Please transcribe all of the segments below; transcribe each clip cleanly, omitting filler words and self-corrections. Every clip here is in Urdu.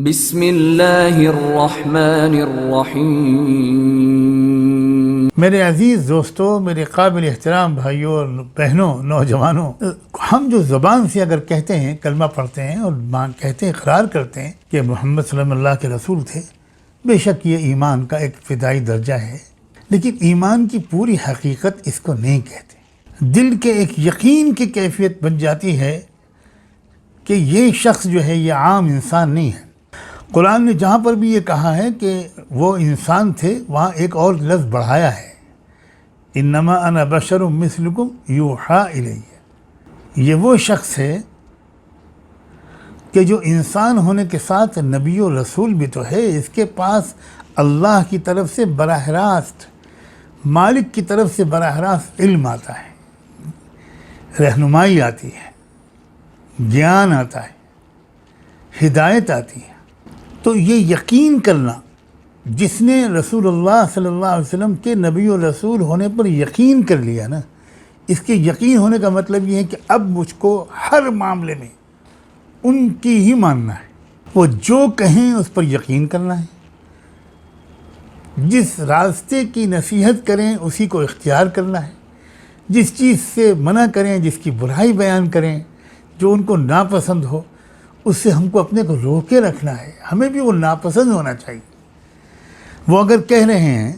بسم اللہ الرحمن الرحیم۔ میرے عزیز دوستو، میرے قابل احترام بھائیوں اور بہنوں، نوجوانوں، ہم جو زبان سے اگر کہتے ہیں، کلمہ پڑھتے ہیں اور کہتے ہیں، اقرار کرتے ہیں کہ محمد صلی اللہ کے رسول تھے، بے شک یہ ایمان کا ایک ابتدائی درجہ ہے، لیکن ایمان کی پوری حقیقت اس کو نہیں کہتے۔ دل کے ایک یقین کی کیفیت بن جاتی ہے کہ یہ شخص جو ہے یہ عام انسان نہیں ہے۔ قرآن نے جہاں پر بھی یہ کہا ہے کہ وہ انسان تھے، وہاں ایک اور لفظ بڑھایا ہے، انما انا بشر مثلکم یوحی الی۔ یہ وہ شخص ہے کہ جو انسان ہونے کے ساتھ نبی و رسول بھی تو ہے، اس کے پاس اللہ کی طرف سے براہ راست، مالک کی طرف سے براہ راست علم آتا ہے، رہنمائی آتی ہے، گیان آتا ہے، ہدایت آتی ہے۔ تو یہ یقین کرنا، جس نے رسول اللہ صلی اللہ علیہ وسلم کے نبی و رسول ہونے پر یقین کر لیا نا، اس کے یقین ہونے کا مطلب یہ ہے کہ اب مجھ کو ہر معاملے میں ان کی ہی ماننا ہے، وہ جو کہیں اس پر یقین کرنا ہے، جس راستے کی نصیحت کریں اسی کو اختیار کرنا ہے، جس چیز سے منع کریں، جس کی برائی بیان کریں، جو ان کو ناپسند ہو، اس سے ہم کو اپنے کو روکے رکھنا ہے۔ ہمیں بھی وہ ناپسند ہونا چاہیے۔ وہ اگر کہہ رہے ہیں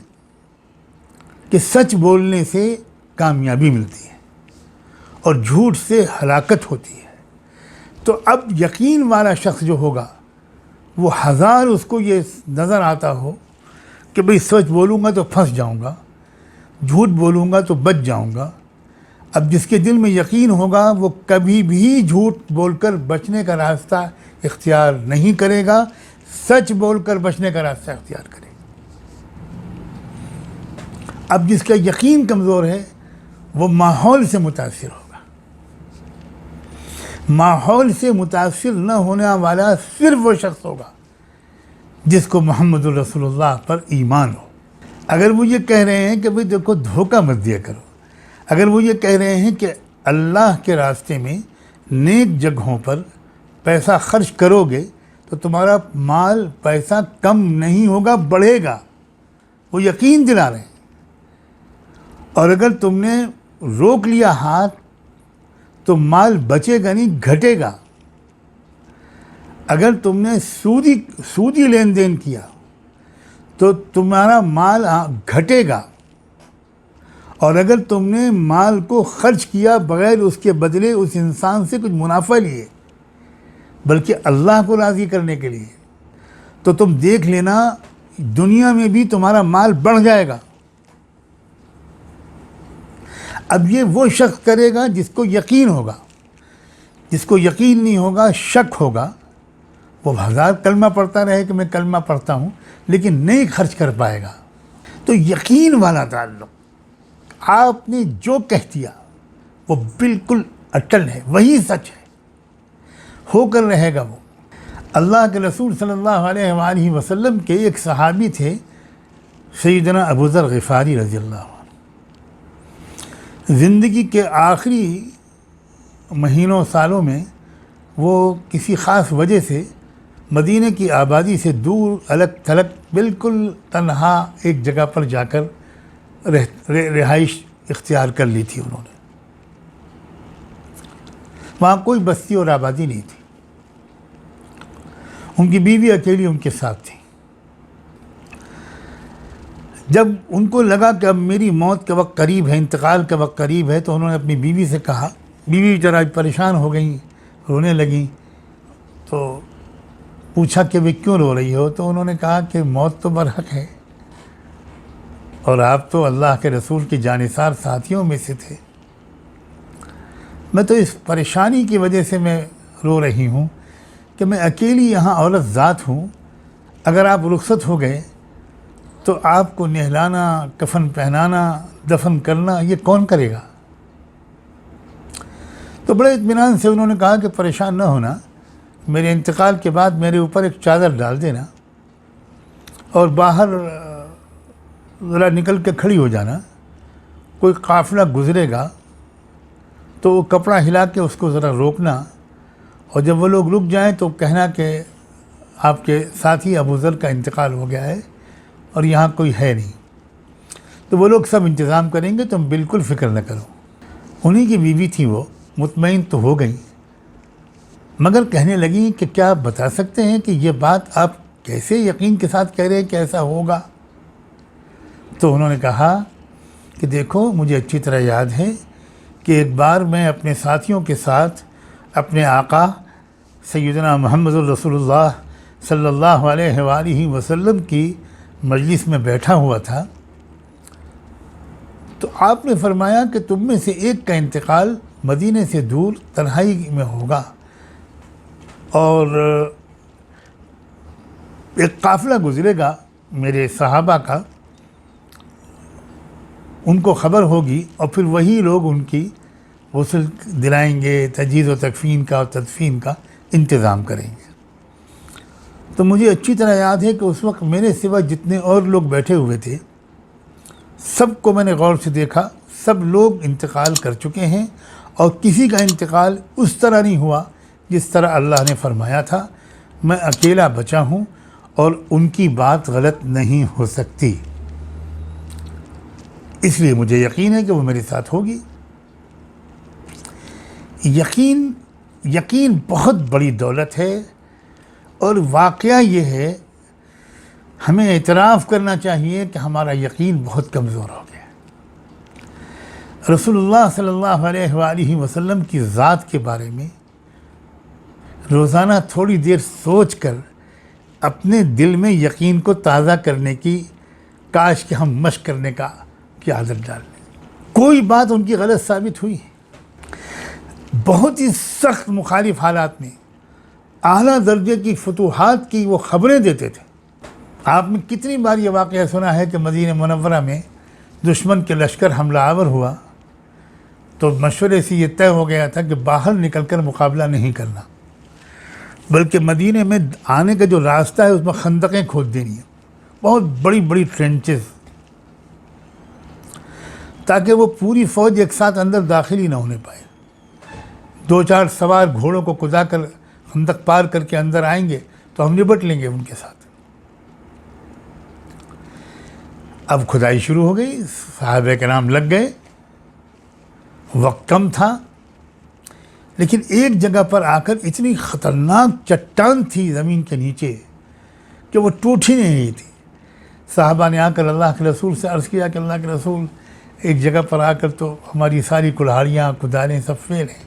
کہ سچ بولنے سے کامیابی ملتی ہے اور جھوٹ سے ہلاکت ہوتی ہے، تو اب یقین والا شخص جو ہوگا وہ ہزار اس کو یہ نظر آتا ہو کہ بھئی سچ بولوں گا تو پھنس جاؤں گا، جھوٹ بولوں گا تو بچ جاؤں گا، اب جس کے دل میں یقین ہوگا وہ کبھی بھی جھوٹ بول کر بچنے کا راستہ اختیار نہیں کرے گا، سچ بول کر بچنے کا راستہ اختیار کرے گا۔ اب جس کا یقین کمزور ہے وہ ماحول سے متاثر ہوگا۔ ماحول سے متاثر نہ ہونے والا صرف وہ شخص ہوگا جس کو محمد رسول اللہ پر ایمان ہو۔ اگر وہ یہ کہہ رہے ہیں کہ بھئی دیکھو دھوکہ مت دیا کرو، اگر وہ یہ کہہ رہے ہیں کہ اللہ کے راستے میں نیک جگہوں پر پیسہ خرچ کرو گے تو تمہارا مال پیسہ کم نہیں ہوگا، بڑھے گا، وہ یقین دلا رہے ہیں۔ اور اگر تم نے روک لیا ہاتھ تو مال بچے گا نہیں، گھٹے گا۔ اگر تم نے سودی لین دین کیا تو تمہارا مال گھٹے گا، اور اگر تم نے مال کو خرچ کیا بغیر اس کے بدلے اس انسان سے کچھ منافع لیے، بلکہ اللہ کو راضی کرنے کے لیے، تو تم دیکھ لینا دنیا میں بھی تمہارا مال بڑھ جائے گا۔ اب یہ وہ شخص کرے گا جس کو یقین ہوگا۔ جس کو یقین نہیں ہوگا، شک ہوگا، وہ ہزار کلمہ پڑھتا رہے کہ میں کلمہ پڑھتا ہوں لیکن نہیں خرچ کر پائے گا۔ تو یقین والا تعلق، آپ نے جو کہہ دیا وہ بالکل اٹل ہے، وہی سچ ہے، ہو کر رہے گا وہ۔ اللہ کے رسول صلی اللہ علیہ وآلہ وسلم کے ایک صحابی تھے، سیدنا ابو ذر غفاری رضی اللہ عنہ۔ زندگی کے آخری مہینوں سالوں میں وہ کسی خاص وجہ سے مدینہ کی آبادی سے دور، الگ تھلگ، بالکل تنہا ایک جگہ پر جا کر رہائش اختیار کر لی تھی انہوں نے۔ وہاں کوئی بستی اور آبادی نہیں تھی، ان کی بیوی اکیلی ان کے ساتھ تھی۔ جب ان کو لگا کہ اب میری موت کا وقت قریب ہے، انتقال کا وقت قریب ہے، تو انہوں نے اپنی بیوی سے کہا، بیوی ذرا پریشان ہو گئیں، رونے لگیں، تو پوچھا کہ وہ کیوں رو رہی ہو؟ تو انہوں نے کہا کہ موت تو برحق ہے، اور آپ تو اللہ کے رسول کی جانثار ساتھیوں میں سے تھے، میں تو اس پریشانی کی وجہ سے میں رو رہی ہوں کہ میں اکیلی یہاں عورت ذات ہوں، اگر آپ رخصت ہو گئے تو آپ کو نہلانا، کفن پہنانا، دفن کرنا یہ کون کرے گا؟ تو بڑے اطمینان سے انہوں نے کہا کہ پریشان نہ ہونا، میرے انتقال کے بعد میرے اوپر ایک چادر ڈال دینا اور باہر ذرا نکل کے کھڑی ہو جانا، کوئی قافلہ گزرے گا تو وہ کپڑا ہلا کے اس کو ذرا روکنا، اور جب وہ لوگ رک جائیں تو کہنا کہ آپ کے ساتھی ابو ذر کا انتقال ہو گیا ہے اور یہاں کوئی ہے نہیں، تو وہ لوگ سب انتظام کریں گے، تم بالکل فکر نہ کرو۔ انہی کی بیوی تھی، وہ مطمئن تو ہو گئی، مگر کہنے لگیں کہ کیا آپ بتا سکتے ہیں کہ یہ بات آپ کیسے یقین کے ساتھ کہہ رہے ہیں کہ ایسا ہوگا؟ تو انہوں نے کہا کہ دیکھو، مجھے اچھی طرح یاد ہے کہ ایک بار میں اپنے ساتھیوں کے ساتھ اپنے آقا سیدنا محمد رسول اللہ صلی اللہ علیہ وآلہ وسلم کی مجلس میں بیٹھا ہوا تھا، تو آپ نے فرمایا کہ تم میں سے ایک کا انتقال مدینے سے دور تنہائی میں ہوگا، اور ایک قافلہ گزرے گا میرے صحابہ کا، ان کو خبر ہوگی، اور پھر وہی لوگ ان کی غسل دلائیں گے، تجہیز و تکفین کا اور تدفین کا انتظام کریں گے۔ تو مجھے اچھی طرح یاد ہے کہ اس وقت میرے سوا جتنے اور لوگ بیٹھے ہوئے تھے، سب کو میں نے غور سے دیکھا، سب لوگ انتقال کر چکے ہیں، اور کسی کا انتقال اس طرح نہیں ہوا جس طرح اللہ نے فرمایا تھا۔ میں اکیلا بچا ہوں اور ان کی بات غلط نہیں ہو سکتی، اس لیے مجھے یقین ہے کہ وہ میرے ساتھ ہوگی۔ یقین بہت بڑی دولت ہے، اور واقعہ یہ ہے، ہمیں اعتراف کرنا چاہیے کہ ہمارا یقین بہت کمزور ہو گیا۔ رسول اللہ صلی اللہ علیہ وآلہ وسلم کی ذات کے بارے میں روزانہ تھوڑی دیر سوچ کر اپنے دل میں یقین کو تازہ کرنے کی، کاش کہ ہم مشق کرنے کی عادت ڈال لیں۔ کوئی بات ان کی غلط ثابت ہوئی، بہت ہی سخت مخالف حالات میں اعلیٰ درجے کی فتوحات کی وہ خبریں دیتے تھے۔ آپ نے کتنی بار یہ واقعہ سنا ہے کہ مدینہ منورہ میں دشمن کے لشکر حملہ آور ہوا تو مشورے سے یہ طے ہو گیا تھا کہ باہر نکل کر مقابلہ نہیں کرنا، بلکہ مدینے میں آنے کا جو راستہ ہے اس میں خندقیں کھود دینی ہیں، بہت بڑی بڑی ٹرینچز، تاکہ وہ پوری فوج ایک ساتھ اندر داخل ہی نہ ہونے پائے۔ 2-4 سوار گھوڑوں کو کدا کر خندق پار کر کے اندر آئیں گے تو ہم نپٹ لیں گے ان کے ساتھ۔ اب کھدائی شروع ہو گئی، صحابہ کرام لگ گئے، وقت کم تھا، لیکن ایک جگہ پر آ کر اتنی خطرناک چٹان تھی زمین کے نیچے کہ وہ ٹوٹ ہی نہیں رہی تھی۔ صحابہ نے آ کر اللہ کے رسول سے عرض کیا کہ اللہ کے رسول، ایک جگہ پر آ کر تو ہماری ساری کلہاڑیاں کدالیں سب فیل ہیں،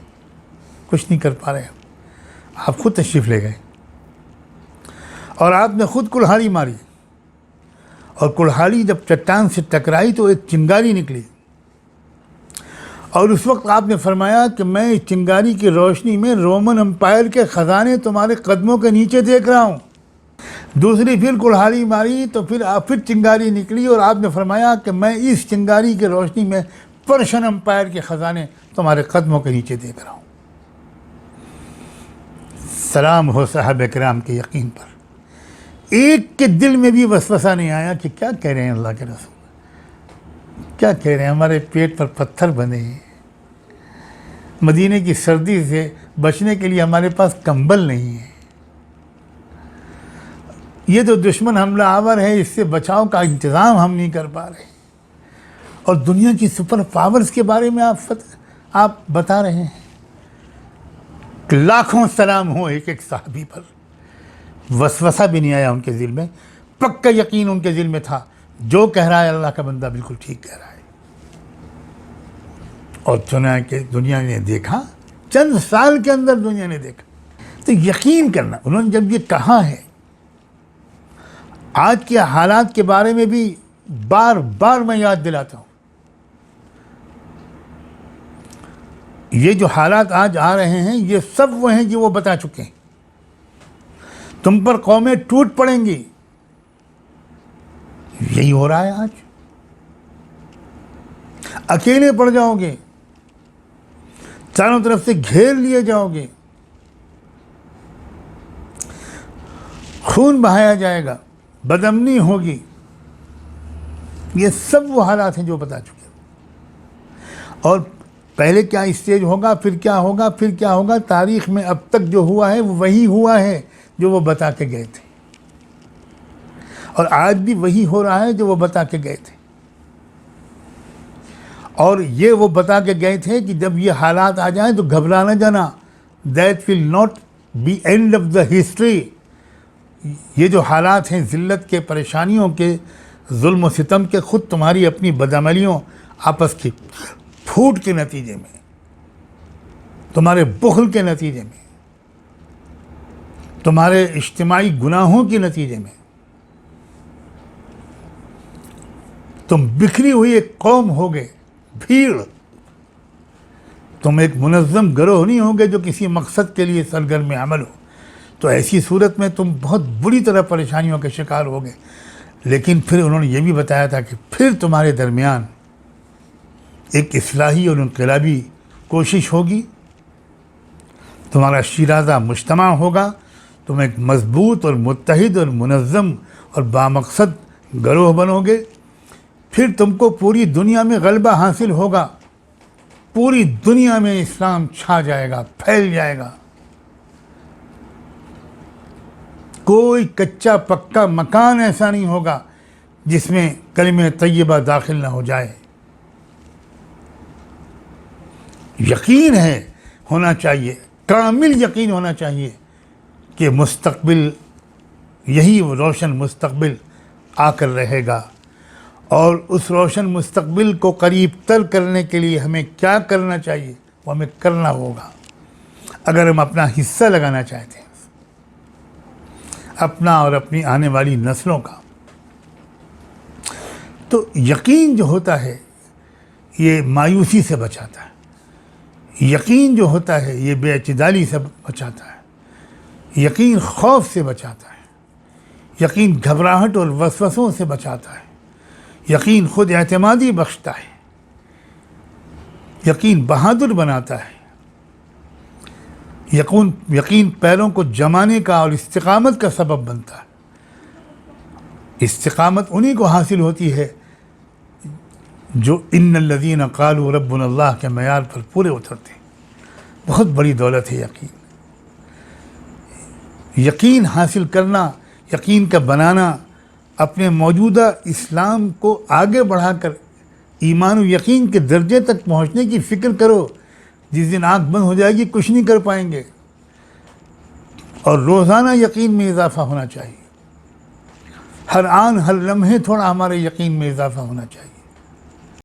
کچھ نہیں کر پا رہے ہیں۔ آپ خود تشریف لے گئے اور آپ نے خود کلہاڑی ماری، اور کلہاڑی جب چٹان سے ٹکرائی تو ایک چنگاری نکلی، اور اس وقت آپ نے فرمایا کہ میں اس چنگاری کی روشنی میں رومن امپائر کے خزانے تمہارے قدموں کے نیچے دیکھ رہا ہوں۔ دوسری پھر کلہاڑی ماری تو پھر چنگاری نکلی، اور آپ نے فرمایا کہ میں اس چنگاری کی روشنی میں پرشین امپائر کے خزانے تمہارے قدموں کے نیچے دیکھ رہا ہوں۔ سلام ہو صحابہ کرام کے یقین پر، ایک کے دل میں بھی وسوسہ نہیں آیا کہ کیا کہہ رہے ہیں اللہ کے رسول، کیا کہہ رہے ہیں، ہمارے پیٹ پر پتھر بندھے ہیں، مدینے کی سردی سے بچنے کے لیے ہمارے پاس کمبل نہیں ہے، یہ تو دشمن حملہ آور ہے، اس سے بچاؤ کا انتظام ہم نہیں کر پا رہے، اور دنیا کی سپر پاورز کے بارے میں آپ بتا رہے ہیں۔ لاکھوں سلام ہو ایک ایک صحابی پر، وسوسہ بھی نہیں آیا ان کے دل میں، پکا یقین ان کے دل میں تھا، جو کہہ رہا ہے اللہ کا بندہ بالکل ٹھیک کہہ رہا ہے۔ اور چنانچہ دنیا نے دیکھا، چند سال کے اندر دنیا نے دیکھا، تو یقین کرنا انہوں نے جب یہ کہا ہے، آج کے حالات کے بارے میں بھی بار بار میں یاد دلاتا ہوں، یہ جو حالات آج آ رہے ہیں یہ سب وہ ہیں جو وہ بتا چکے ہیں۔ تم پر قومیں ٹوٹ پڑیں گی، یہی ہو رہا ہے آج۔ اکیلے پڑ جاؤ گے، چاروں طرف سے گھیر لیے جاؤ گے، خون بہایا جائے گا، بدامنی ہوگی، یہ سب وہ حالات ہیں جو بتا چکے ہیں۔ اور پہلے کیا اسٹیج ہوگا، پھر کیا ہوگا، پھر کیا ہوگا، تاریخ میں اب تک جو ہوا ہے وہ وہی ہوا ہے جو وہ بتا کے گئے تھے۔ اور آج بھی وہی ہو رہا ہے جو وہ بتا کے گئے تھے. اور یہ وہ بتا کے گئے تھے کہ جب یہ حالات آ جائیں تو گھبرا نہ جانا. That will not be end of the history. یہ جو حالات ہیں ذلت کے، پریشانیوں کے، ظلم و ستم کے، خود تمہاری اپنی بدعملیوں، آپس کی پھوٹ کے نتیجے میں، تمہارے بخل کے نتیجے میں، تمہارے اجتماعی گناہوں کے نتیجے میں تم بکھری ہوئی ایک قوم ہوگے، بھیڑ. تم ایک منظم گروہ نہیں ہوگے جو کسی مقصد کے لیے سرگرم عمل ہو. تو ایسی صورت میں تم بہت بری طرح پریشانیوں کے شکار ہوگے. لیکن پھر انہوں نے یہ بھی بتایا تھا کہ پھر تمہارے درمیان ایک اصلاحی اور انقلابی کوشش ہوگی، تمہارا شیرازہ مجتمع ہوگا، تم ایک مضبوط اور متحد اور منظم اور بامقصد گروہ بنو گے. پھر تم کو پوری دنیا میں غلبہ حاصل ہوگا، پوری دنیا میں اسلام چھا جائے گا، پھیل جائے گا. کوئی کچا پکا مکان ایسا نہیں ہوگا جس میں کلمہ طیبہ داخل نہ ہو جائے. یقین ہے، ہونا چاہیے، کامل یقین ہونا چاہیے کہ مستقبل، یہی وہ روشن مستقبل آ کر رہے گا. اور اس روشن مستقبل کو قریب تر کرنے کے لیے ہمیں کیا کرنا چاہیے؟ وہ ہمیں کرنا ہوگا. اگر ہم اپنا حصہ لگانا چاہتے ہیں اپنا اور اپنی آنے والی نسلوں کا، تو یقین جو ہوتا ہے یہ مایوسی سے بچاتا ہے. یقین جو ہوتا ہے یہ بے اعتدالی سے بچاتا ہے. یقین خوف سے بچاتا ہے. یقین گھبراہٹ اور وسوسوں سے بچاتا ہے. یقین خود اعتمادی بخشتا ہے. یقین بہادر بناتا ہے. یقین پیروں کو جمانے کا اور استقامت کا سبب بنتا ہے. استقامت انہی کو حاصل ہوتی ہے جو ان الذین قالوا ربنا اللہ کے معیار پر پورے اترتے ہیں. بہت بڑی دولت ہے یقین. یقین حاصل کرنا، یقین کا بنانا، اپنے موجودہ اسلام کو آگے بڑھا کر ایمان و یقین کے درجے تک پہنچنے کی فکر کرو. جس دن آنکھ بند ہو جائے گی کچھ نہیں کر پائیں گے. اور روزانہ یقین میں اضافہ ہونا چاہیے. ہر آن ہر لمحے تھوڑا ہمارے یقین میں اضافہ ہونا چاہیے.